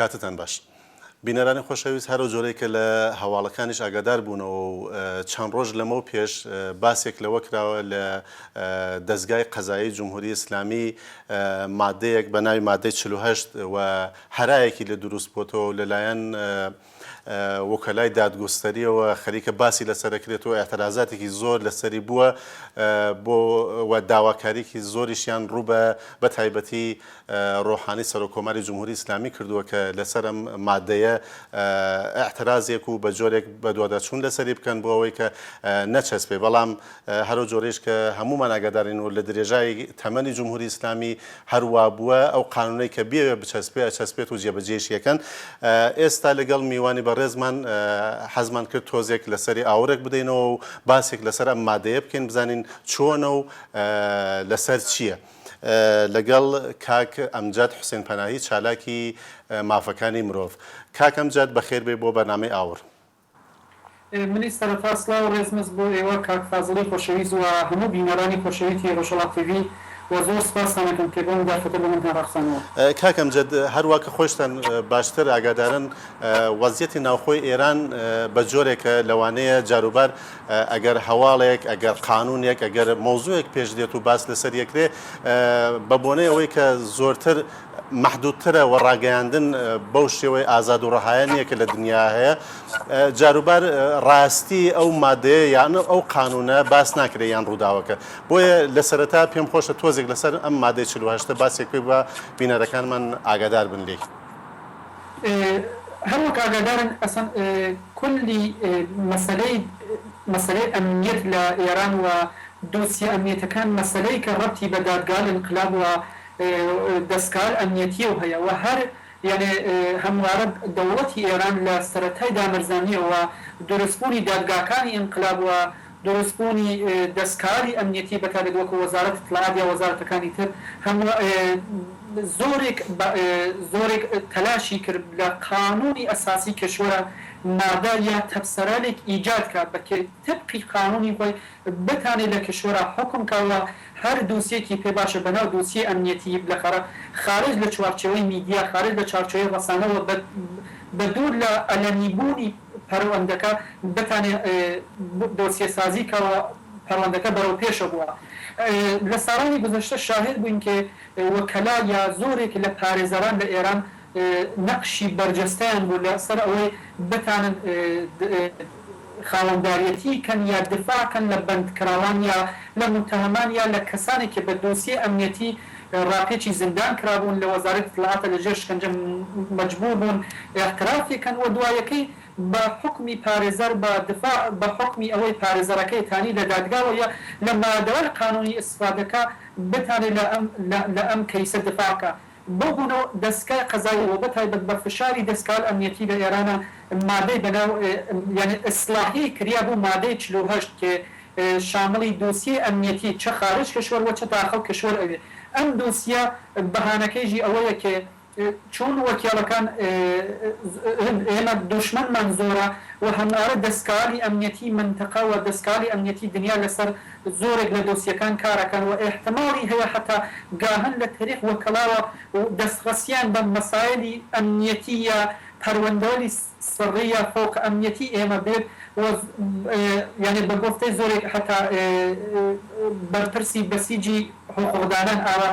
کاتتان باش. بینەرانی خۆشەویست هەرو جۆرەی کە لە هەواڵەکانیش ئاگادار بوونەوە و چەند ڕۆژ لەمە پێش باسێک لەوە کراوە لە دەستگای قەزایی جمهوری ئیسلامی مادەیەک بە ناوی مادەی 48 و هەرایەکی لە دروست بۆتەوە لەلایەن وەکەلای دادگستەریەوە خەریکە باسی لەسەرەکرێتەوە ئاعترازاتێکی زۆر لەسەری بووە بۆ داواکاریکی زۆریشیان ڕوو بە تایبەتی ڕۆحانی سەرۆکۆماری جمهوری ئیسلامی کردووە کە لەسەر ئەم مادەیە ئاعترازێک و بە جۆرێک بە دووادەچوون لەسەری بکەن بۆ ئەوەی کە نەچەسپێ بەڵام هەرو جۆرەیش کە هەمومان ئاگادارین و لە درێژای تەمەنی جمهوری ئیسلامی هەروە بووە ئەو قانونەی کە بێوێ بچەسپێ ئەچەسپێت و جێبەجێشیەکەن ئێستا لەگەڵ میوانی بەڕێزمان حەزمان کرد تۆزێک لەسەری ئاورێک بدەینەوە و باسێک لەسەر ئەم مادەیە بکەین بزانین چۆنە و لەسەر چییە. لەگەڵ کاک ئەمجاد حوسێن پەناهی چالاکی مافەکانی مرۆڤ. کاک ئەمجاد بەخێر بێ بۆ بەرنامەی ئاور. منی سەرەتا سڵاو و ڕێزمەست بۆ ئێوە کاک فازڵی خۆشەویست و هەموو بینەرانی خۆشەویستی ڕۆژهەڵات تیڤی و زۆر سپاسانەکەم کە بۆ مداخەتە بە منتان ڕەخسانەوە. کاک ئەمجاد هەروە کە خۆشتان باشتر ئاگادارن وەزعیەتی ناوخۆی ئێران بە جۆرێکە لەوانەیە جاروبار ئەگەر هەواڵێک ئەگەر قانونێک ئەگەر مۆزوعێک پێش دێت و باس لەسەر یەکرێ بە بۆنەی ئەوەی کە زۆرتر محدودترە و ڕاگەیاندن بەو شێوەی ئازاد و ڕەهایەنیە کە لە دنیا هەیە جاروبار ڕاستی ئەو مادەیە یان ئەو قانونە باس ناکرێت یان ڕووداوەکە بۆیە لە سەرەتا پێم خۆشە تۆزێک لەسەر ئەم مادەی 48 باسێکی بە بینەرەکانمان ئاگادار بن لێ. هەروەک ئاگادارن ئەسەن کولی مەسەلەی ئەمنیەت لە ئێران و دۆسیە ئەمنیەتەکان مەسەلەی کە ڕەبتی بە دادگا انقلاب و دەستکار ئەمنیەتیە و هەیە و هەر یعنی هەموارە دەوڵەتی ئێران لە سەرەتای دامەرزانیەوە دروستبوونی دادگاکانی انقلاب و دروستبوونی دەستکاری ئەمنیەتی بەکارێت وەکو وەزارەت اطلاعات یا وەزارەتەکانی تر هەموو زۆرێک تەلاشی کرد لە قانونی ئەساسی کەشوەرە مادە یا تەبسەرالێک ئیجاد کات بەکە تبقی قانونی خۆی بتانێت لە کەشوەرە حکم کاوە هەر دۆسیەکی پێ باشە بەناو دۆسیە ئەمنیەتی لەخەرە خارج لە چوارچێوەی میدیا خارج لە چارچێوەی ڕەسانەوە بە دوور لە ئەلەمیبوونی پەروەندەکە بتانێت دۆسیە سازی کاوە پەروەندەکە بەرەو پێشە بووە. لە ساڵانی گذشتە شاهد بووین کە وەکەلا یا زۆرێک لە پارێزەران لە ئێران نەقشی بەرجەستەیان بوو لەسەر ئەوەی بتانن خاوەنداریەتی کەن یا دفاعکەن لە بەندکراوان یا لە متهمان یا لە کەسانی کە بە دۆسیە ئەمنیەتی ڕاپێکی زیندان کرابوون لە وەزارەت اطلاعاتە لەژێر شکنجە مەجبور بوون اعترافێکەن و دوایەکەی بە حکمی پارێزەر بە حکمی ئەوەی پارێزەرەکەی تانی لە دادگاوە یا لە مادەوەی قانونی ئیسفادەکە بتانێت لە ئەم کەیسە دفاعکە. بۆ بوونەوە دەستگای قەزاییەوە بەتایبەت بە فشاری دەستگای ئەمنیەتی لە ئێرانە مادەی بەناو یعنی ئیسلاحی کریا بوو مادەی 48 کە شامڵی دۆسیە ئەمنیەتی چه خارج کەشوەر و چه داخل کەشوەر ئەوێ. ئەم دۆسیە بەهانەکەیژی ئەوەیە کە چۆن وەکیڵەکان ئێمە دوشمنمان زۆرە و هەموارە دەستکاری ئەمنیەتی منتەقە و دەستکاری ئەمنیەتی دنیا لەسەر زۆرێک لە دۆسیەکان کارەکەن و احتمالی هەیە حتا گاهن لە تاریخ وەکەلاوە و دەستخەسیان بە مەسایلی ئەمنیەتی یا پەروەندەوەری سڕی یا فۆق ئەمنیەتی ئێمە بێت یعنی بە گۆفتەی زۆرێک حتا بەرپرسی بەسیجی حقوقدانان ئاوا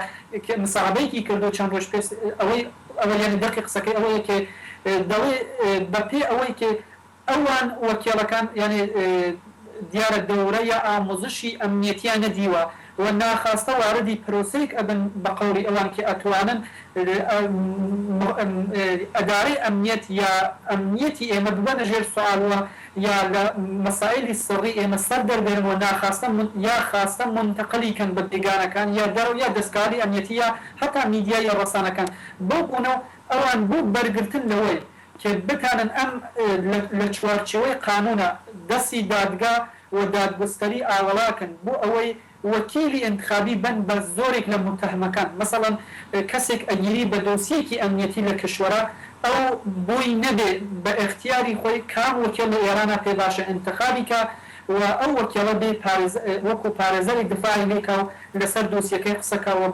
مساعبەیەکی کردو چەند ڕۆژ پێش ئەوە یعنی دەرکی قسەکەی ئەوەیە کە دەڵێ بەپێ ئەوەی کە ئەوان وەکیڵەکان یعنی دیارە دەورەیە ئامۆزشی ئەمنیەتیان نەدیوە و ناخواستە واردی پرۆسەیەک ئەبن بە قەوڵی ئەوان کە ئەتوانن ئەدارەی ئەمنیەت یا ئەمنیەتی ئێمە ببەنە ژێر سوالوە یا لە مەسائلی سڕی ئێمە سەر دەربێنەوە خاستە منتەقلی کەن بە بێگانەکان یا دەرەوە یا دەستکاری ئەمنیەتی یا هەتا میدیا یا ڕەسانەکان بۆ بوونەوە ئەوان بوو بەرگرتن لەوەی کە بتانن ئەم لە چوارچێوەی قانونە دەستی دادگا و دادگستەری ئاوەڵاکن بۆ ئەوەی وەکیلی انتخابی بن بە زۆرێک لە متهمەکان مثلا کەسێک ئەگیری بە دۆسیەکی ئەمنیەتی لە کشوەرە ئەو بۆی نەبێ بە اختیاری خۆی کام وەکیل لە ئێرانە پێ باشە انتخابی کە و ئەو وەکێڵە بێ وەکو پارێزەری دفاعی لێکە و لەسەر دۆسیەکەی قسەکەەوە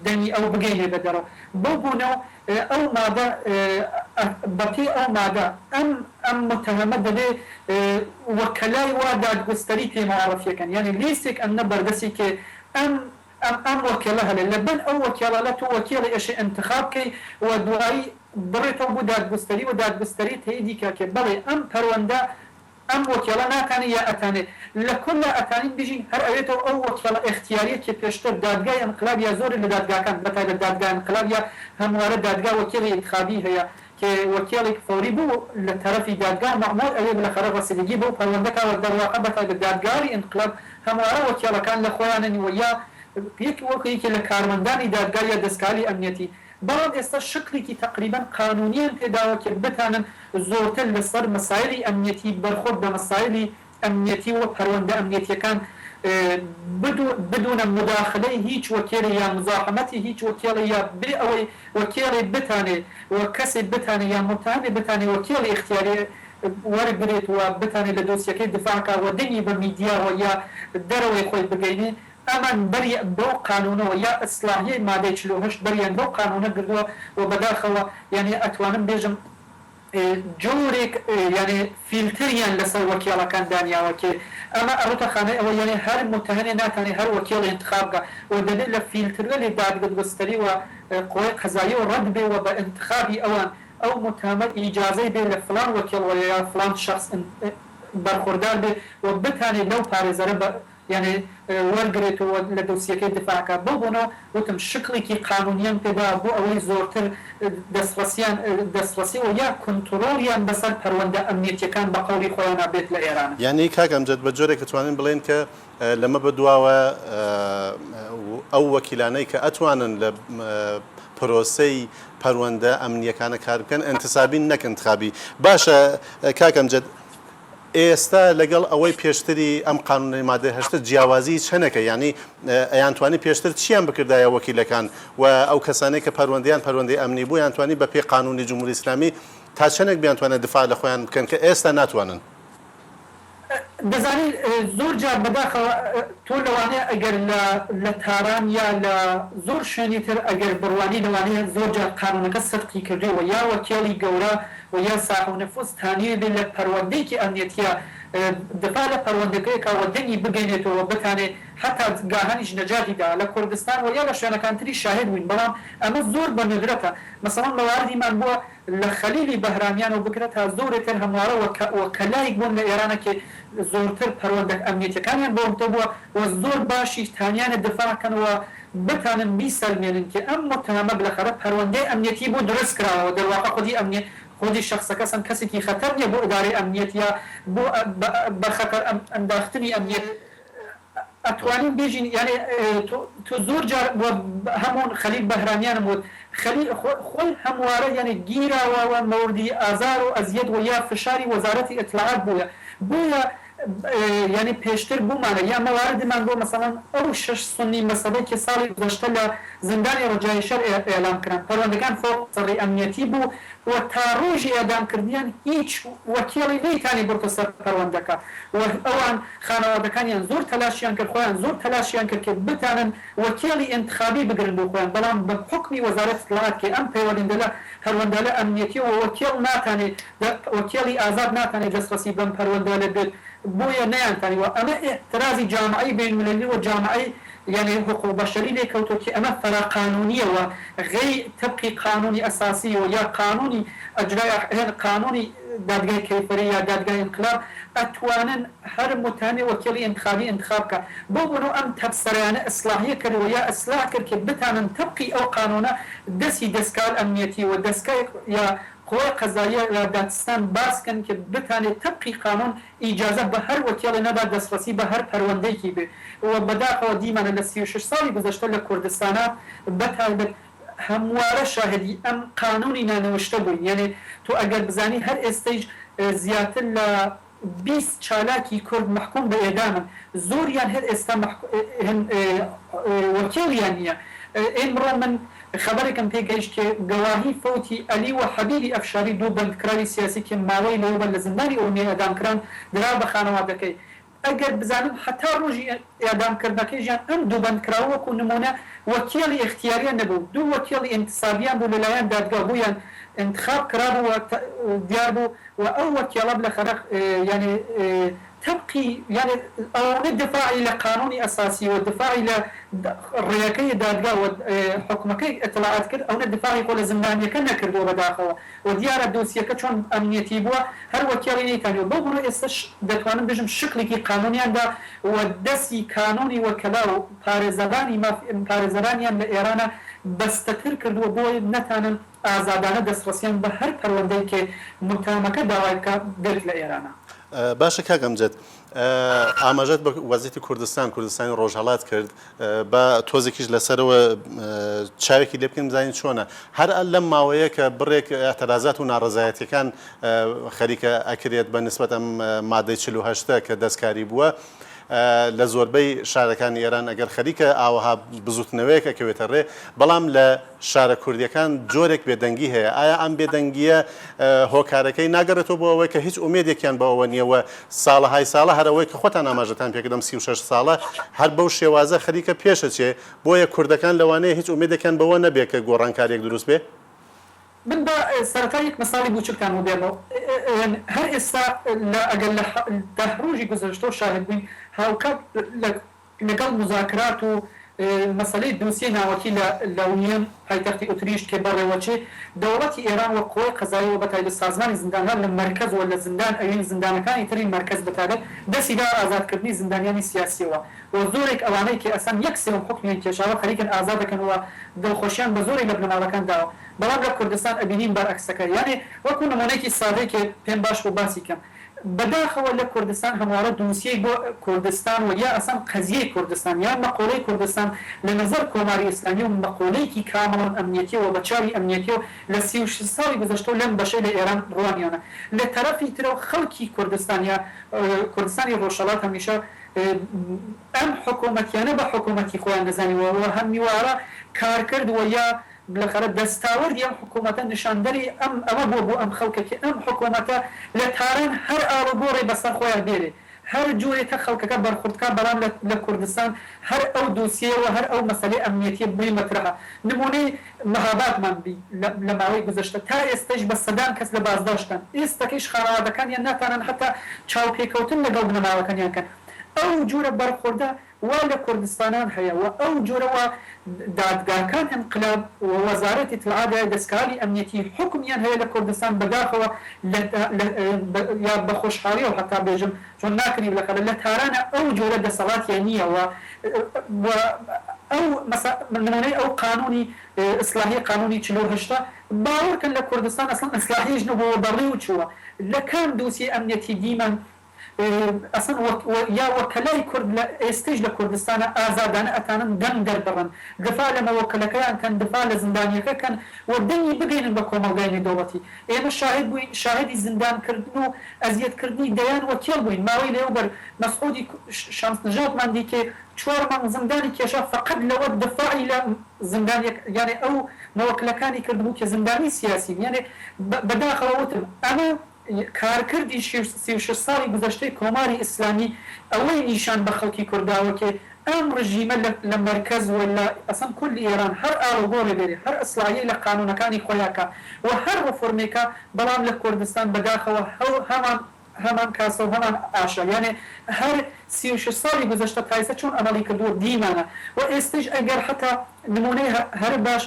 دەنگی ئەو بگەینێ بەدەرەوە بۆ بوونەوە ئەو مادە بەپێ ئەو مادە ئەم متهمە دەبێ وەکەلای وا دادگستەری پێمەعرەفیەکەن یعنی لیستێک ئەمنە بەردەسی کێ ئەم وەکێڵە هەلێ لەبەر ئەو وەکێڵە لە تۆ وەکێڵی ئەشی انتخاب کەی و دوایی بڕێتەوە بۆ دادگستەری و دادگستەری تێیدی کاکێ بەڵێ ئەم پەروەندە ئەم وەکێڵە ناکانی یا ئەتانێت لە کل ئەتانین بژین هەر ئەوێتەوە ئەو وەکێڵە اختیاریەکی پێشتر دادگای انقلاب یا زۆر لە دادگاکان بەتای لە دادگای انقلاب یا هەموارە دادگا وەکێڵی انتخابی هەیە کە وەکێڵێک فەوری بوو لە تەرەفی دادگا مەعموڵ ئەوێ لەخەرە ڕەسیدگی بۆ پەروەندەکەوە دەرواقع بەتای لە دادگای انقلاب هەموارە وەکێڵەکان لە خۆیاننی و یا یەکی وەکەیەکی لە کارمەندانی دادگا یا دەستکاری ئەمنیەتی بەڵام ئێستا شکلێکی تقریبا قانونیان پێداوە کە بتانن زۆرتر لەسەر مەسایلی ئەمنیەتی بەرخۆرد بە مەسایلی ئەمنیەتی و پەروەندە ئەمنیەتیەکان بدونە مداخلەی هیچ وەکێڵی یا مزاحمەتی هیچ وەکێڵی یا بێ ئەوەی وەکێڵی بتانێ و کەسێک بتانێ یا متهمێ بتانێ وەکێڵی اختیاری وەرگرێت و بتانێت لە دۆسیەکەی دفاعکە و دەنگی بە میدیاوە یا دەرەوەی خۆی بگەینێ ئەمان بەری بۆ قانونەوە یا ئەسلاحیەی مادەی 48 بەریان بۆ قانونە گردووە و بەداخەوە یعنی ئەتوانم بێژم جۆرێک یعنی فیلتریان لەسەر وەکێڵەکان دانیاوەکێ ئەمە ئەڕوتەخانەی ئەوە یعنی هەر متهمێ ناتوانێت هەر وەکێڵ انتخابکە و دەبێت لە فیلترە لێ دادگستەری و قوڵی قەزایی و ڕەت بێ و بە انتخابی ئەوان ئەو متهمە ئیجازەی بێ لە فلان وەکێڵ یا فلان شخص بەرخوردار بێ و بتانێت لەو پارێزەرە يعني وەرگێتەوە لە دۆسیەکەی دفاعکە بۆ بوونەوە وتم شکلێکی قانونیان پێدا بۆ ئەوەی زۆرتر دەستڕەسی و یا کنترۆلیان بەسەر پەروەندە ئەمنیەتیەکان بە قەولی خۆیان بێت لە ئێران یعنی کاک ئەمجەد بە جۆرێک دەتوانین بڵێن کە لەمە بەدواوە ئەو وەکیلانەی کە ئەتوانن لە پرۆسەی پەروەندە ئەمنیەکانە کار بکەن ئینتسابین نەک انتخابی باشە کاک ئەمجەد ئێستا لەگەڵ ئەوەی پێشتری ئەم قانونی مادە هەشتە جیاوازی چەنەکە ینی ئەیانتوانی پێشتر چیان بکردایە وەکیلەکان و ئەو کەسانەی کە پەروەندەی ئەمنی بوو یانتوانی بە پێی قانونی جمهوری ئیسلامی تا چەندێک بیانتوانێت دفاع لە خۆیان بکەن کە ئێستا ناتوانن دەزانی زۆر جار بەداخەوە تۆ لەوانەیە ئەگەر لە تاران یا لە زۆر شوێنی تر ئەگەر بڕوانی لەوانەیە زۆر جار قانونەکە سەرقی کردەوە یا وەکێڵی گەورە و یا ساحب نەفوس تانیە بێت لە پەروەندەیەکی ئەمنیەتیە دفاع لە پەروەندەکەیەکەوە دەنگی بگەینێتەوە بتانێت حتا گاهانیش نەجاتیدا لە کوردستان و یا لە شوێنەکانتری شاهد بووین بەڵام ئەمە زۆر بە ندرەتە مەسەڵەن لە واردیمان بووە لە خەلیلی بەهرامیان و بکرێت تا زۆرتر هەموارە وەکەلایەک بوون لە ئێرانەکە زۆرتر پەروەندە ئەمنیەتەکانیان بۆمتە بووە و زۆر باشی تانیانە دفاعکەنەوە بتانن بیسەلمێنن کە ئەم متهمە بلەخەرە پەروەندەی ئەمنیەتی بۆ دروست کراوە دەرواقع خودی ئەمنیەت خودی شخصەکە سن کەسێکی خەتەر نیە بۆ ئیدارەی ئەمنیەت یا بۆ بەخەتەر ئەنداختنی ئەمنیەت ئەتوانین بێژین یعنی تۆ زۆر جار هەموون خەلیل بەهرامیانم وت خۆی هەموارە یعنی گیراوەوە مەوردی ئازار و ئەزیەت و یا فشاری وەزارەتی ئیطلاعات بووە یعنی پێشتر بوومانە یا مەواردمان بۆ مەسەڵەن ئەو 6 سنی مەسەلەی کە ساڵی گذشتە لە زیندانی ڕۆژای شەر ئێلان کردن پەروەندەکان فوق سەڕی ئەمنیەتی بوو و تا ڕۆژی ئێدامکردیان هیچ وەکێڵی نەیتانی بڕتە سەر پەروەندەکە و ئەوان خانەوادەکانیان زۆر تەلاشیان کرد خۆیان زۆر تەلاشیان کرد کە بتانن وەکێڵی انتخابی بگرن بۆ خۆیان بەڵام بە حکمی وەزارەت اطلاعات کە ئەم پەیوەندە لە هەروەندە لە ئەمنیەتی و وەکێڵ ناتانێت وەکێڵی ئازاد ناتانێت دەسترسی بەم پەروەندە لە بێت بۆیە نەیانتانیوە ئەمە اعتراضی جامعی بینالمللی و جامعی يعني حقوق بشري لك وتوكي أما فرا قانونية وغير تبقي قانوني أساسي ويا قانوني أجراء قانوني دادگاه كيفرية دادگاه انقلاب أتوانن هر متاني وكيلي انتخابي انتخابك بوبنو أم تبصريان إصلاحية كر ويا إصلاح كر كبتانن تبقي أو قانونا دسي دسكال أمنيتي ودسكال يا قوى قضائية دادستان باس كن که بتانه تبقی قانون اجازه به هر وکیل ندا دسترسی به هر پرونده کی به و بداخل دیمان ل 36 سالی گذشته ل کردستان بتانه همواره شاهدی ام قانونی ننوشته بود یعنی تو اگر بزنی هر استیج زیاتر ل 20 چالاکی کرد محکوم به اعدام زوریان هر است وکیلیانیه امرو من خبركم تيجيش كجواهي فوتي علي وحبيبي أفشاري دو بندكراري سياسي كماوي لو بل زنداني أمي أدام كران دراب خانواتكي ئەگەر بزانم حتا ڕۆژی ئێدامکردنەکەیژیان ئەم دووبندکراوە وەکو نمونە وەکیڵی اختیاریان نەبوو دوو وەکیڵی انتسابیان بوو لەلایەن دادگا بوویان انتخاب کرابوو دیار بوو و ئەو وەکیڵە لەخەرق یعنی تبقي يعني او الدفاعي لقانوني اساسي والدفاعي للرياكيه دادقا وحكمكي اطلاعات كد او الدفاعي يقول زندانيه كنا كردو بداخله وديار الدوسيه كشون امنيتي بوا هر وكيلي كان يبغوا استش دتوانن بجم شكلي قانوني عند ودسي قانوني وكلاو بارزباني ما بارزباني من ايران بستتر كردو بو نتانن ازادانه دسترسيان به هر پرونده‌ای که متهمکه داوای کرد لإيران باشە کاکەمجد ئاماژەت بە وەزیرەتی کوردستانی ڕۆژهەڵات کرد بە تۆزێکیش لەسەرەوە چاوێکی لێ بکەین بزانین چۆنە هەر لەم ماوەیە کە بڕێک ئەتەرازات و ناڕەزایەتیەکان خەریکە ئەکرێت بە نسبەت ئەم مادەی 48 کە دەستکاری بووە لە زۆربەی شارەکانی ئێران ئەگەر خەریکە ئاوەها بزوتنەوەیەک ئەکەوێتە ڕێ بەڵام لە شارە کوردیەکان جۆرێک بێدەنگی هەیە ئایا ئەم بێدەنگیە هۆکارەکەی ناگەڕێتەوە بۆ ئەوەی کە هیچ ئومێدێکیان بەوە نییەوە ساڵەهای ساڵە هەرەوەی کە خۆتان ئاماژەتان پێکردم 36 ساڵە هەر بەو شێوازە خەریکە پێشەچێ بۆیە کوردەکان لەوانەیە هیچ ئومێدێکیان بەوە نەبێت کە گۆڕانکارێک دروست بێ من بە سەرەتایەک مەساڵی بچووکتان وبێنەوە هەر ئێستا ئەگەر لە دەهڕۆژی گوزەشتۆ شاهد بووین هاوکات لەگەڵ مذاکرات و مەسەلەی دووسیە ناوەکی لە ئونیۆن پایتەختی ئۆتریش کە بەڕێوەچێ دەوڵەتی ئێران وە قۆی قەزایی و بەتایبەت سازمانی زیندانان لە مەرکەز و لە زیندان ئەوین زیندانەکانی تری مەرکەز بەتایبەت دەستی دا ئازادکردنی زیندانیانی سیاسیەوە و زۆرێک ئەوانەی کە ئەسان یەک سێوم حکمیان کێشاوە خەریکن ئازاد دەکەن و دڵخۆشیان بە زۆرێک لە بنەماڵەکان داوە بەڵام لە کوردستان ئەبینین بەرعکسەکە یعنی وەکو نمونەیەکی سادەی کە پێم باش بۆ باسی کەم بەداخەوە لە کوردستان هەموارە دووسیەی بۆ کوردستان و یا ئەسان قەزیەی کوردستان یان مەقۆڵەی کوردستان لە نەزەر کۆماری ئیسلامی و مەقۆڵەیەکی کامەڵەن ئەمنیەتیەوە بە چاوی ئەمنیەتیەوە لە 36 ساڵی گذەشتە لەم بەشەی لە ئێران ڕوانیانە لە تەرەفی ترەوە خەڵکی کوردستان یا کوردستانی ڕۆژهەڵات هەمیشە ئەم حکوومەتیانە بە حکوومەتی خۆیان دەزانیوە هەم میوارە کارکردوە یا بالاخره دەستاوەردی ئەم حکوومەتە نیشاندەری ئەمە بۆ ئەم خەڵکەکە ئەم حکوومەتە لە تاران هەر ئاڵوگۆڕی بەسەر خۆیان دێرێ هەر جوورێتە خەڵکەکە بەرخوردکە بەڵام لە کوردستان هەر ئەو دووسیەوە هەر ئەو مەسەلەی ئەمنیەتی بووی مەترەها نمونەی مەهابادمان بی لە ماوەی گذەشتە تا ئێستش بە سەدان کەس لە بازداشتن ئێستەکەیش خانەوادەکانیان ناتوانن هەتا چاوپێکەوتن لەگەڵ بنەماڵەکانیان کەن ئەو جوورە بەرخوردە وا لە کوردستانان هەیە و ئەو جۆرەوە دادگاکان انقلاب و وەزارەتی اطلاعات دەستکاری ئەمنیەتی حکمیان هەیە لە کوردستان بەداخەوە یا بە خۆشحاڵی و هەتا بێژم چۆن ناکەنی لەخەرە لە تارانە ئەو جۆرە دەسەڵاتیان نییە و ئەو نمونەی ئەو قانونی ئیسلاحی قانونی 48 باوەڕکەن لە کوردستان ئەسڵان ئیسلاحیش نەبووە بەڕێ و چووە لە کام دووسی ئەمنیەتی دیمان ئەسن یا وەکەلای کورد لە ئێستش لە کوردستانە ئازادانە ئەتانن دەم دەربڕن دفاع لە مەوەکەلەکەیان کەن دفاع لە زیندانیەکە کەن و دەنگی بگەینن بە کۆمەڵگای دەوڵەتی ئێمە شاهد بووین شاهدی زیندانکردن و ئەزیەتکردنی دەیان وەکیل بووین ماوەی لێوبەر مەسعودی شەمسنژادمان دی کە 4 مانگ زیندانی کێشا فقط لەوە دفاعی لە زیندانیەک یعنی ئەو مەوەکلەکانی کردبوو کە زیندانی سیاسی یعنی بەداخەوە وتم ئەمە کارکردی 36 ساڵی گذەشتەی کۆماری ئیسلامی ئەوەی نیشان بە خەڵکی کورداوە کە ئەم ڕژیمە لە مەرکەز و لە ئەسەن کولی ئێران هەر ئاڵوگۆڕی بێرێ هەر ئەسلاحی لە قانونەکانی خۆیاکە و هەر ڕفۆرمێکە بەڵام لە کوردستان بەداخەوە هەمان کاسە و هەمان ئاشە یعنی هەر 36 ساڵی گذەشتە تایسە چۆن ئەمەڵی کردووە دیمانە و ئێستش ئەگەر حتا نمونەی هەر باش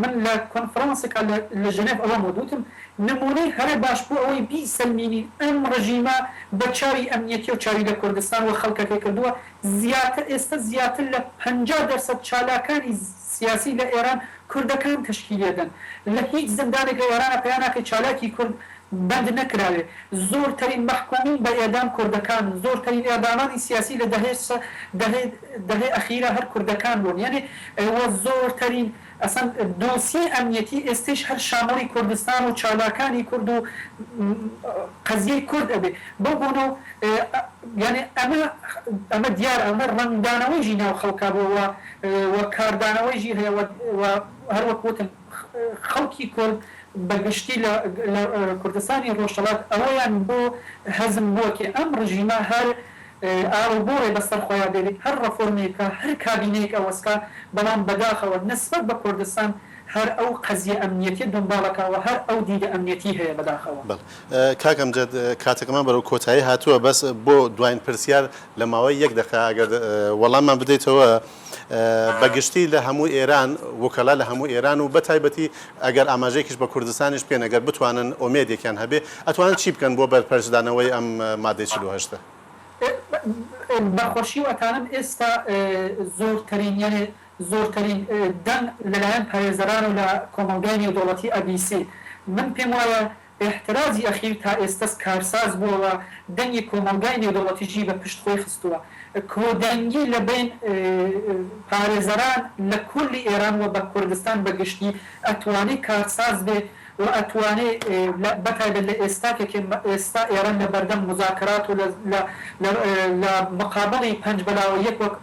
من لە کۆنفرانسێکە لە ژنێڤ ئەوە مۆدوتم نمونەی هەرە باش بوو ئەوەی بیسەلمینی ئەم ڕژیمە بە چاوی ئەمنیەتی و چاوی لە کوردستان و خەڵکەکەی کردووە زیاتر ئێستا زیاتر لە 50% چالاکانی سیاسی لە ئێران کوردەکان تشکیلێدەن لە هیچ زندانێک لە ئێرانە پەیاناکە چالاکی کورد بند نەکراوێ زۆرترین مەحکومین بە ئێدام کوردەکان زۆرترین ئێدامانی سیاسی لە دەهەی ئەخیرە هەر کوردەکان بوون یعنی زۆرترین ئەسان دۆسی ئەمنیەتی ئێستش هەر شامەڵی کوردستان و چالاکانی کورد و قەزیەی کورد ئەبێ بۆ بوونەوە یعنی ئەمە دیار ئەمە ڕەنگدانەوەیژی ناو خەڵکا بووە و کاردانەوەیژی هەیە و هەروەکوتم خەڵکی کورد بەگشتی لە کوردستانی ڕۆژهەڵات ئەوەیان بۆ هەزم بووە کە ئەم ڕژیمە هەر ئاڵوبۆڕێ بەسەر خۆیان دێت هەر ڕەفۆرمێکە هەر کابینەیەک ئەوەسکە بەڵام بەداخەوە نسبەت بە کوردستان هەر ئەو قەزیە ئەمنیەتی دنباڵەکەوە هەر ئەو دیدە ئەمنیەتی هەیە بەداخەوە. کاکەم جد کاتێکمان بەرەو کۆتایی هاتووە بەس بۆ دوایین پرسیار لە ماوەی یەک دقیقە ئەگەر وەڵاممان بدەیتەوە بەگشتی لە هەموو ئێران وکەلا لە هەموو ئێران و بەتایبەتی ئەگەر ئاماژەیەکیش بە کوردستانیش پێن ئەگەر بتوانن ئۆمێدێکیان هەبێ ئەتوانن چی بکەن بۆ بەرپەرشدانەوەی ئەم مادەی 48؟ بەخۆشی وەتانم ئێستا زۆرترین یعنی زۆرترین دەنگ لەلایەن پارێزەران و لە کۆمەلگای نێودەوڵەتی ئەبیسی من پێم وایە احترازی ئەخیر تا ئێستاس کارساز بووەوە دەنگی کۆمەلگای نێودەوڵەتیژی بە پشت خۆی خستووە کۆدەنگی لە بین پارێزەران لە کولی ئێران و بە کوردستان بەگشتی ئەتوانێت کارساز بێت و ئەتوانێت بەتایبەت لە ئێستا ئێران لە بەردەم مزاکرات و لە مقابڵی پەنج بەلاوە یەک وەک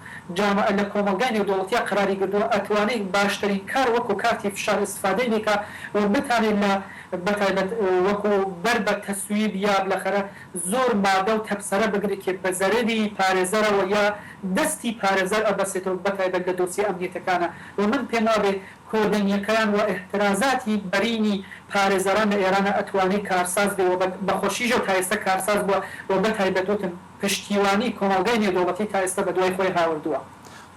لە کۆمەلگای نێودەوڵەتیە قراری کردووە ئەتوانێت باشترین کار وەکو کاتی فشار ئستفادەی بکە و بتانێت لە بەتایبەت وەکو بەر بە تەسویب یا بلەخەرە زۆر مادە و تەبسەرە بگرێت کە بە زەرەری پارێزەرەوە یا دەستی پارێزەر ئەبەسێتەوە بەتایبەت لە دۆسی ئەمنیەتەکانە و من پێم وابێ کۆدەنیەکان و احترازاتی بەرینی پارێزەران لە ئێرانە ئەتوانێت کارساز بێ و بەخۆشیژە تا ئێستا کارساز بووە و بەتایبەت وتم پشتیوانی کۆمەلگای نێودەوڵەتی تا ئێستا بە دوای خۆی هاوردووە.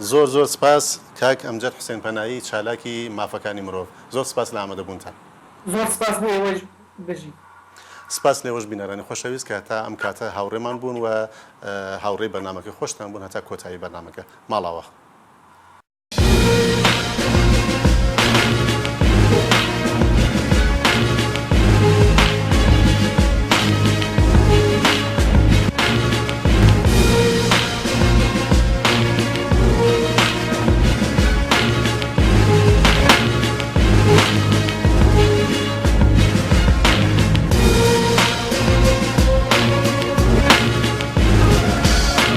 زۆر زۆر سپاس کاک ئەمجەد حوسێن پەنایی چالاکی مافەکانی مرۆڤ زۆر سپاس لە ئامادەبوونتان. زۆر سپاس بۆ ئێوەش بژین. سپاس لێوەش بینەرانی خۆشەویست کە تا ئەم کاتە هاوڕێمان بوون و هاوڕێی بەرنامەکە خۆشتان بوون هەتا کۆتایی بەرنامەکە ماڵاوە.